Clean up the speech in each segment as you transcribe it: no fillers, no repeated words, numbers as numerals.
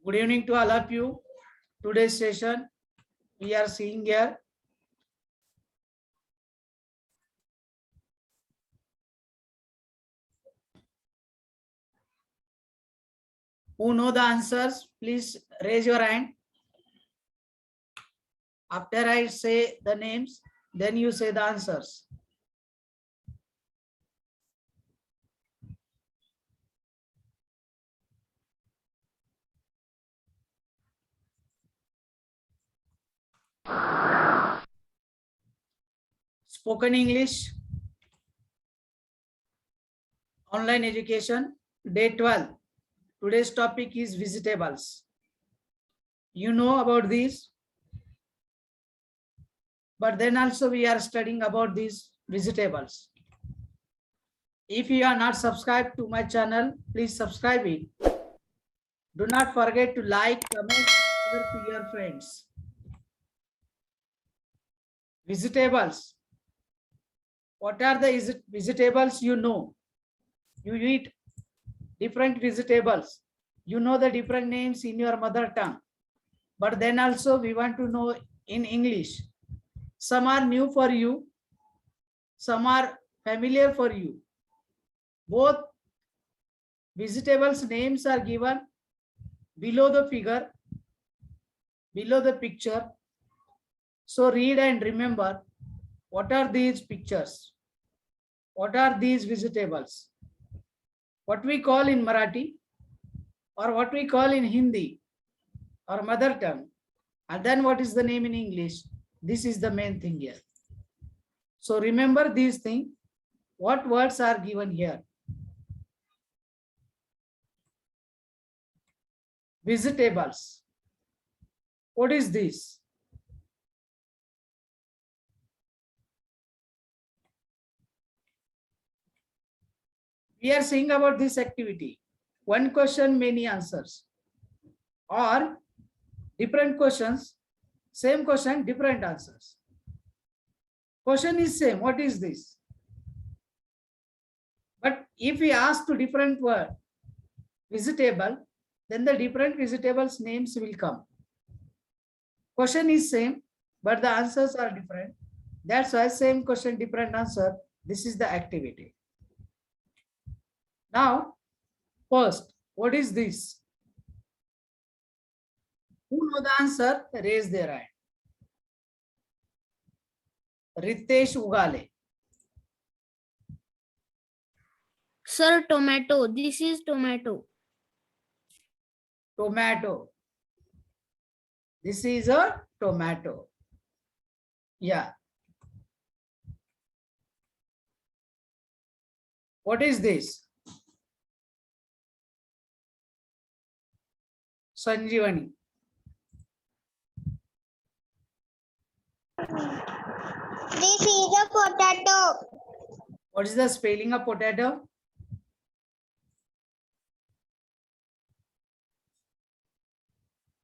Good evening to all of you. Today's session we are seeing here who know the answers, please raise your hand. After I say the names, then you say the answers. Spoken English, online education, day 12. Today's topic is vegetables. You know about these, but then also we are studying about these vegetables. If you are not subscribed to my channel, please subscribe it. Do not forget to like, comment, share to your friends. Vegetables. What are the vegetables you know? You eat different vegetables. You know the different names in your mother tongue. But then also we want to know in English. Some are new for you. Some are familiar for you. Both vegetables names are given below the figure, below the picture. So read and remember, what are these pictures? What are these vegetables? What we call in Marathi or what we call in Hindi or mother tongue. And then what is the name in English? This is the main thing here. So remember these things. What words are given here? Vegetables. What is this? We are saying about this activity. One question, many answers. Or different questions, same question, different answers. Question is same. What is this? But if we ask to different word, vegetable, then the different vegetables names will come. Question is same, but the answers are different. That's why same question, different answer. This is the activity. Now, first, what is this? Who know the answer? Raise their hand. Ritesh Ugale. Sir, tomato. This is tomato. Tomato. This is a tomato. Yeah. What is this? Sanjeevani. This is a potato. What is the spelling of potato?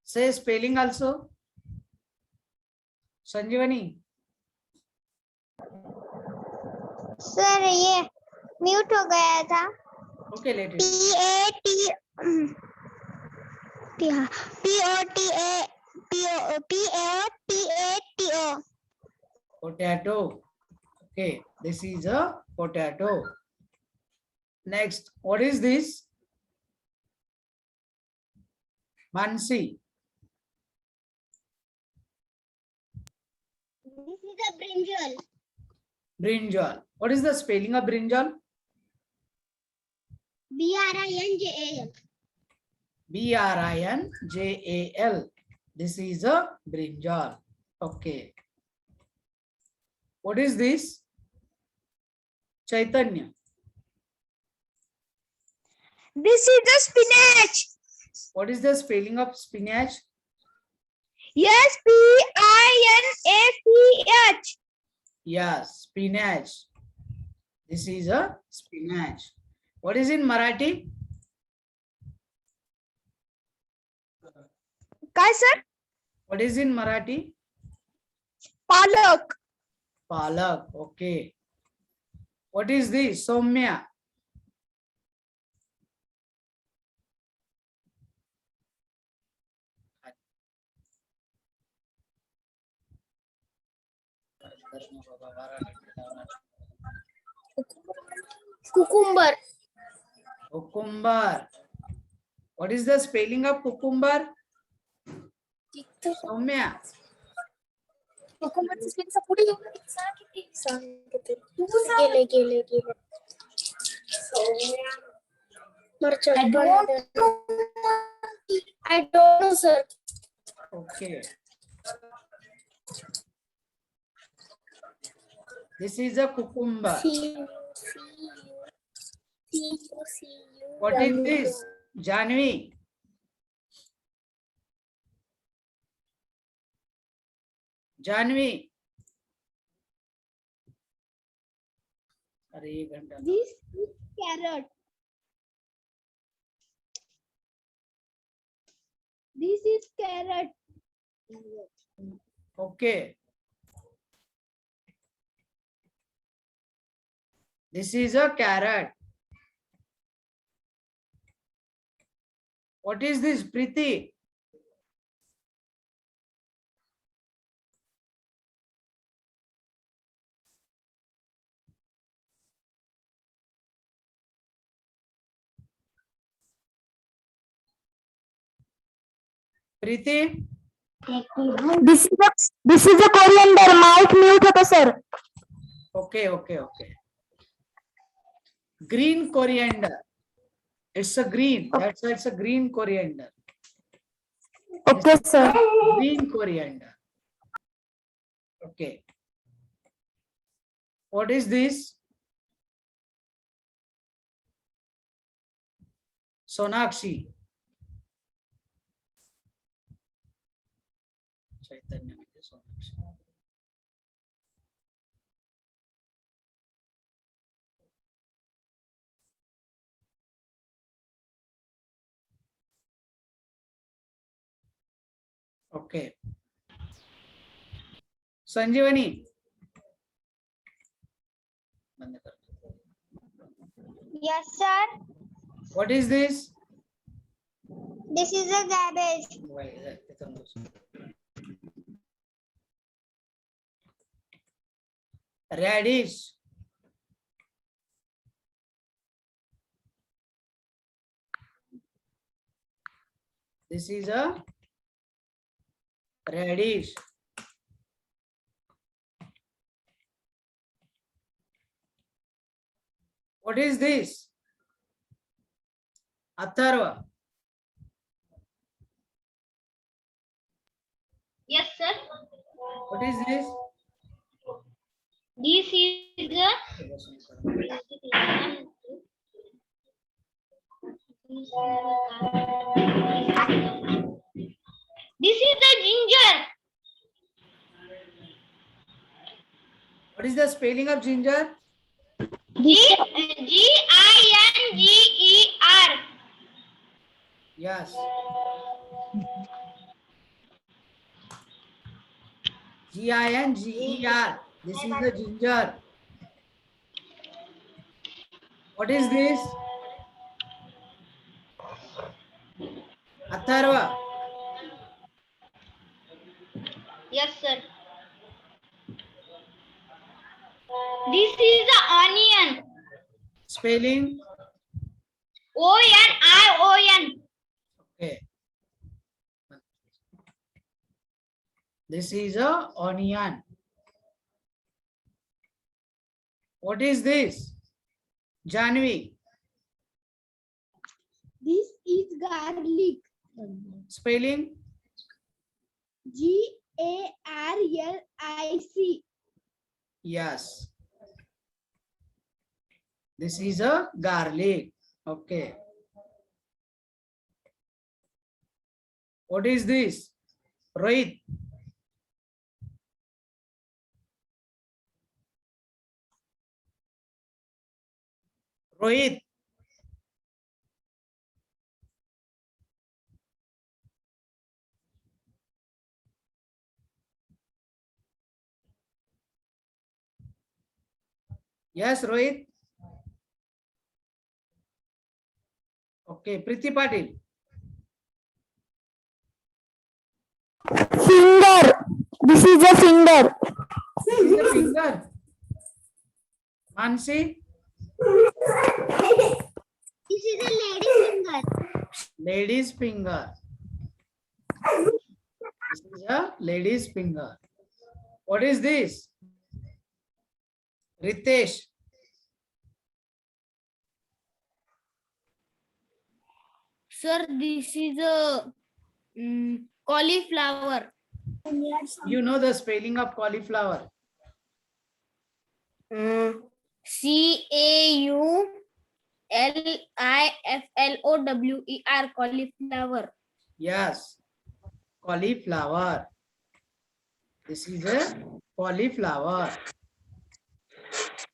Say spelling also. Sanjeevani. Sir ये mute हो गया था. Okay, let it. Potato. Potato. Okay, this is a potato. Next, what is this? Mansi. This is a brinjal. Brinjal. What is the spelling of brinjal? Brinjal. Brinjal. This is a brinjal. Okay. What is this? Chaitanya. This is the spinach. What is the spelling of spinach? Yes, P-I-N-A-C-H. Yes, spinach. This is a spinach. What is in Marathi? Kai, sir? What is in Marathi? Palak. Palak. Okay. What is this? Soumya. Cucumber. Cucumber. What is the spelling of cucumber? Soumya. Cucumber चा पुढे सांगते गेले I don't know, sir. Okay. This is a cucumber. What is this? Janvi. Janvi. अरे 1 घंटा. This is carrot. This is carrot. Okay. This is a carrot. What is this, Preeti? Preeti? This is a coriander. Mic mute होता sir. Okay, okay, okay. Green coriander. It's a green. That's why it's a green coriander. Okay, sir. Green coriander. Okay. What is this? Sonakshi. Chaitanya. Sonakshi. Okay. Sanjivani. Yes, sir. What is this? This is a cabbage. Radish. This is a radish. What is this? Atharva. Yes, sir. What is this? This is the ginger. What is the spelling of ginger? Ginger. Yes. Ginger. This is the ginger. What is this? Atharva. Yes, sir. This is the onion. Spelling? Onion. Okay. This is a onion. What is this? Janvi. This is garlic. Spelling? Garlic. Yes. This is a garlic. Okay. What is this? Rohit. Rohit. Yes, Rohit. Okay, Preeti Patil. Finger. This is a finger. This is a finger. Mansi, This is a lady finger. lady's finger. This is a lady's finger. What is this? Ritesh. Sir, this is a cauliflower. You know the spelling of cauliflower. Cauliflower, cauliflower. Yes, cauliflower. This is a cauliflower.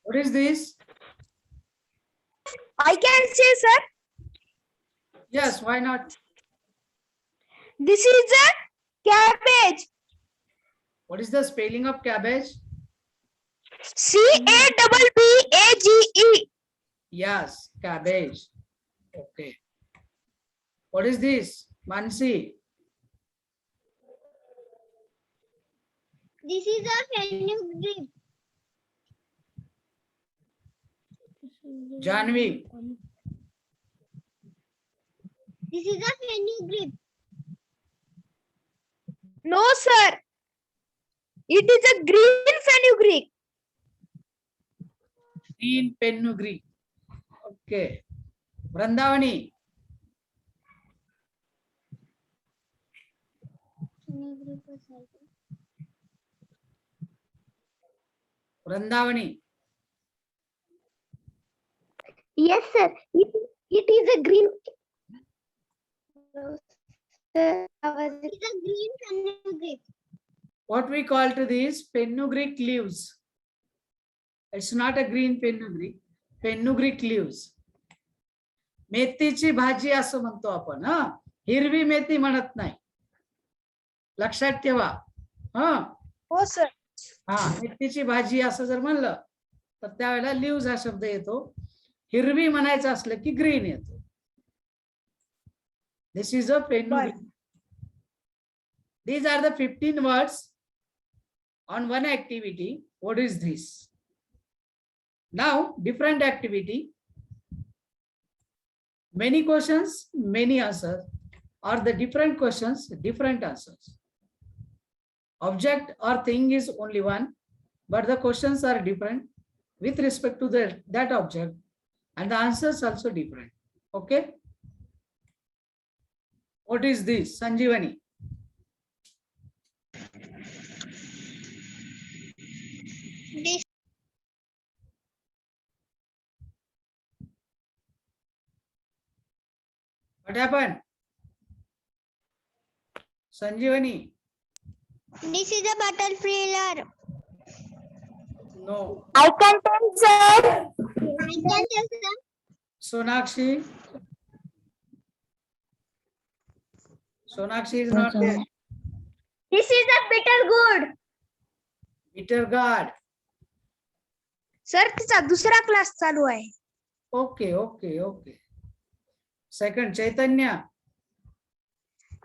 What is this? I can say, sir, Yes, why not? this is a cabbage. What is the spelling of cabbage? CABBAGE. Yes, cabbage. Okay. What is this? Mansi. This is a fenugreek. Janvi. This is a fenugreek. No, sir. It is a green fenugreek. Green fenugreek. Okay. Vrindavani. Vrindavani. Yes, sir. It is a green. It's a green fenugreek. What we call to these fenugreek leaves. It's not a green fenugreek. Fenugreek leaves. मेथीची भाजी असं म्हणतो आपण. हा, हिरवी मेथी म्हणत नाही. लक्षात ठेवा. हा, हो, सर. हा, मेथीची भाजी असं जर म्हणलं तर त्यावेळेला लिव्ज हा शब्द येतो. हिरवी म्हणायचं असलं की ग्रीन येतो. This is a fenugreek. These are the 15 words on one activity. What is this? Now, different activity. Many questions, many answers, or the different questions, different answers. Object or thing is only one, but the questions are different with respect to that object, and the answers also different. Okay? What is this? Sanjeevani. This What happened? Sanjeevani. This is a butterfly. No. I can tell, sir. I can tell them. Sonakshi. Sonakshi is not there. This is a bitter gourd. Bitter gourd. Sir तिचा दुसरा class चालू आहे. Okay, okay, okay. Second, Chaitanya.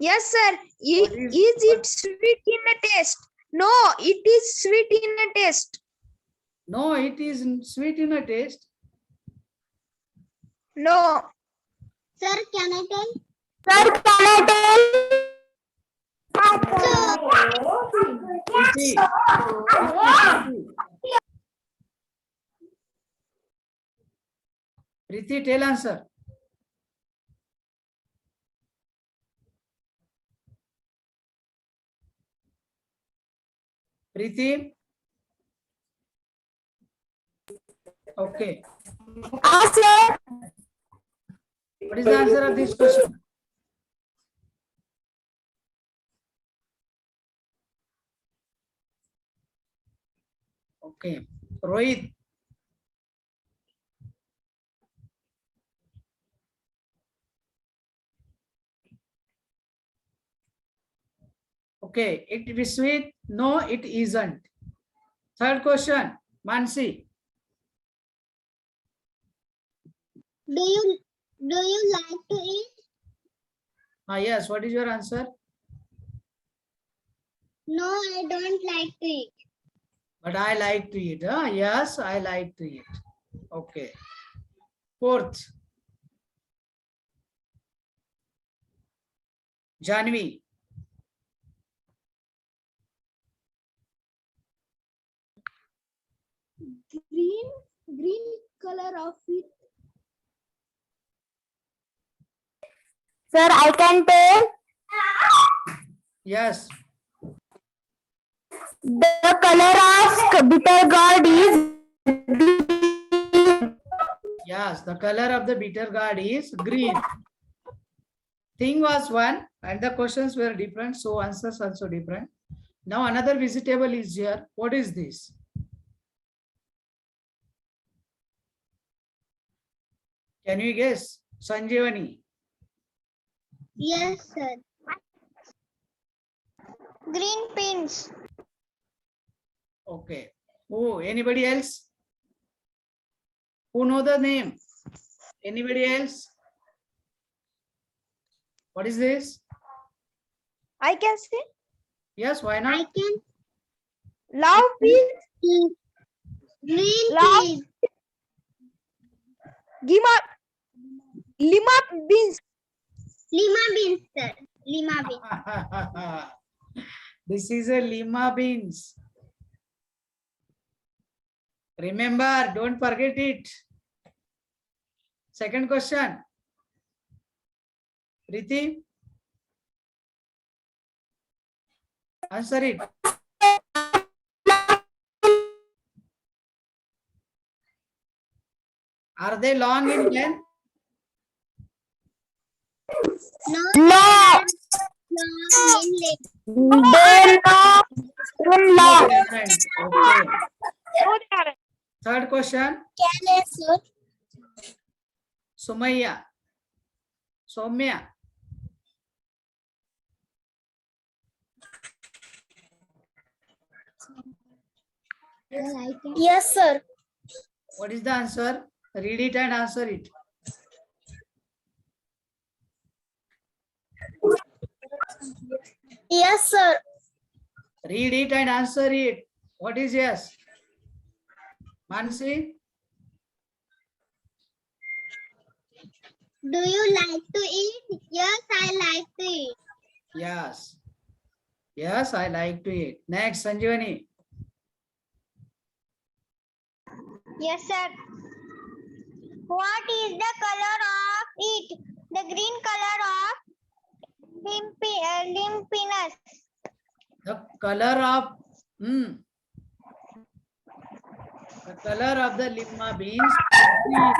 Yes, sir. Is it sweet in a taste? No, it is sweet in a taste. No, it is sweet in a taste. No. Sir, can I tell? Sir, can I tell? Priti. Priti, tell answer. Priti. Okay. Sir. What is the answer of this question? Okay. Rohit. Okay. It is sweet. No, it isn't. Third question. Mansi. Do you like to eat? Yes. What is your answer? No, I don't like to eat. But I like to eat. Huh? Yes, I like to eat. Okay. Fourth. Janvi. Green color of it. Sir, I can tell Yes. the color of bitter gourd is Yes, the color of the bitter gourd is green. Thing was one and the questions were different, so answers also different. Now another vegetable is here. What is this? Can you guess? Sanjeevani. yes, sir. Green beans. Okay. Oh, anybody else? Who know the name? Anybody else? What is this? I can say Yes, why I not? can love beans. eat green Love. beans. Lima beans. Lima beans, sir. Lima beans. This is a lima beans. Remember, don't forget it. Second question. Priti? Answer it. Are they long in length? No. No. No. In lake. They not in No, love. they aren't. Okay. No, they aren't. Third question. Can I, sir? Sumaya. Soumya. Yes, sir. What is the answer? Read it and answer it. Yes, sir. Read it and answer it. What is yes? Mansi? Do you like to eat? Yes, I like to eat. Yes. Yes, I like to eat. Next, Sanjeevani. Yes, sir. What is the color of it? The green color of limpinus. The color of the color of the lima beans is green.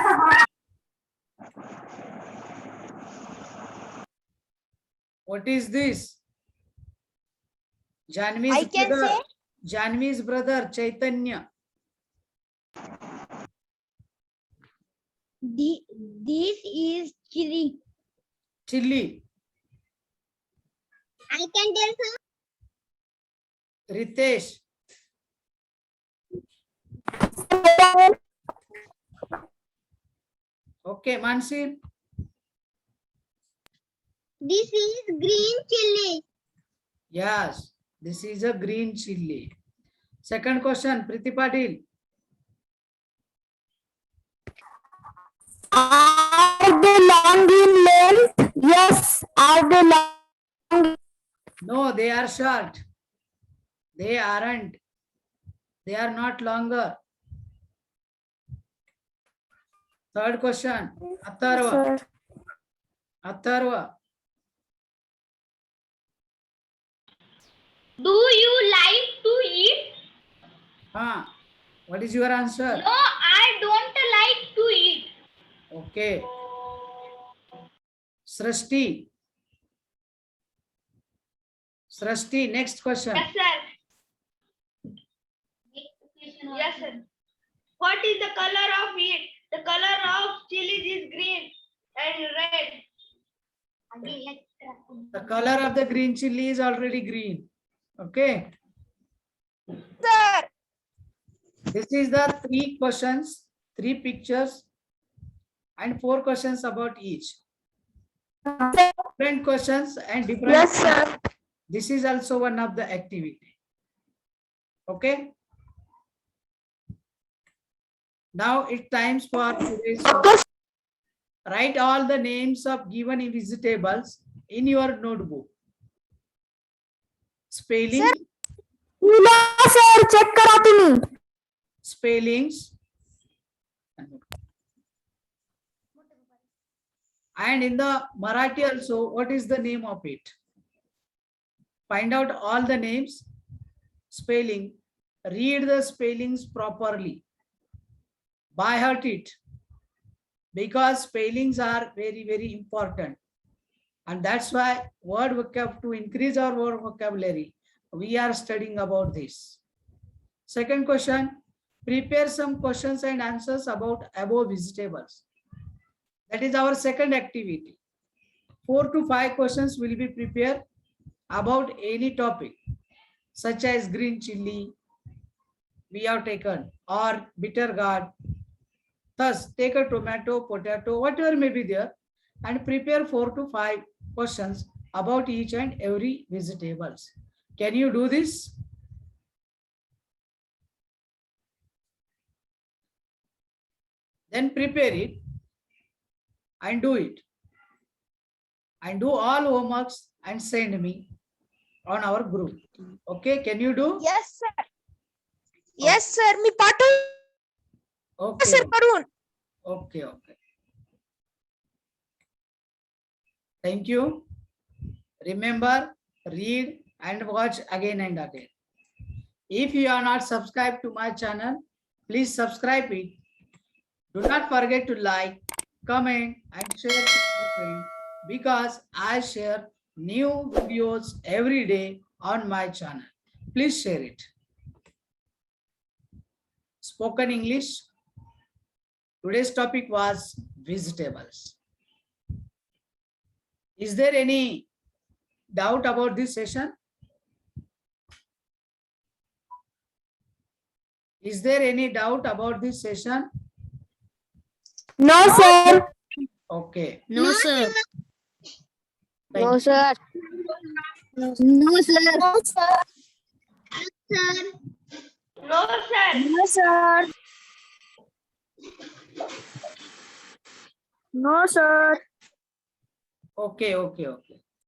What is this? I Janvi's can brother. say Janvi's brother Chaitanya. this is chili. Chili. I can tell, sir. Ritesh. Okay, Mansi. This is green chili. Yes, this is a green chili. Second question, Priti Patil. Are they long in length? Yes. Are they long? No, they are short. They aren't. They are not longer. Third question, Atharva. Atharva. Do you like to eat? What is your answer? No, I don't like to eat. Okay. Srishti. Srishti, next question. Yes, sir. Yes, sir. What is the color of it? The color of chili is green and red. The color of the green chili is already green. Okay. Sir, This is the 3 questions, 3 pictures, and 4 questions about each. Different questions and different. Yes, sir. This is also one of the activity. Okay. Now it's time for today's. Write all the names of given vegetables in your notebook. Spelling, sir check करा तुम्ही. spellings, and in the Marathi also, what is the name of it? Find out all the names, spelling, read the spellings properly, by heart it, because spellings are very, very important. And that's why word vocab, to increase our word vocabulary, we are studying about this. Second question, prepare some questions and answers about above vegetables. That is our second activity. 4 to 5 questions will be prepared about any topic, such as green chili we have taken, or bitter gourd. Thus, take a tomato, potato, whatever may be there, and prepare 4 to 5 questions about each and every vegetables. Can you do this? Then prepare it and do it. And do all homeworks and send me on our group. Okay, can you do? Yes sir. Yes sir. मी पाठवू Okay, sir करून. okay, okay. Thank you. Remember, read and watch again and again. If you are not subscribed to my channel, please subscribe it. Do not forget to like, comment and share with your friends, because I share new videos every day on my channel. Please share it. Spoken English. Today's topic was vegetables. Is there any doubt about this session? Is there any doubt about this session? No sir. Okay. No sir. Thank No you. sir. No sir. No sir. No, sir. No sir. No sir. Okay, okay, okay.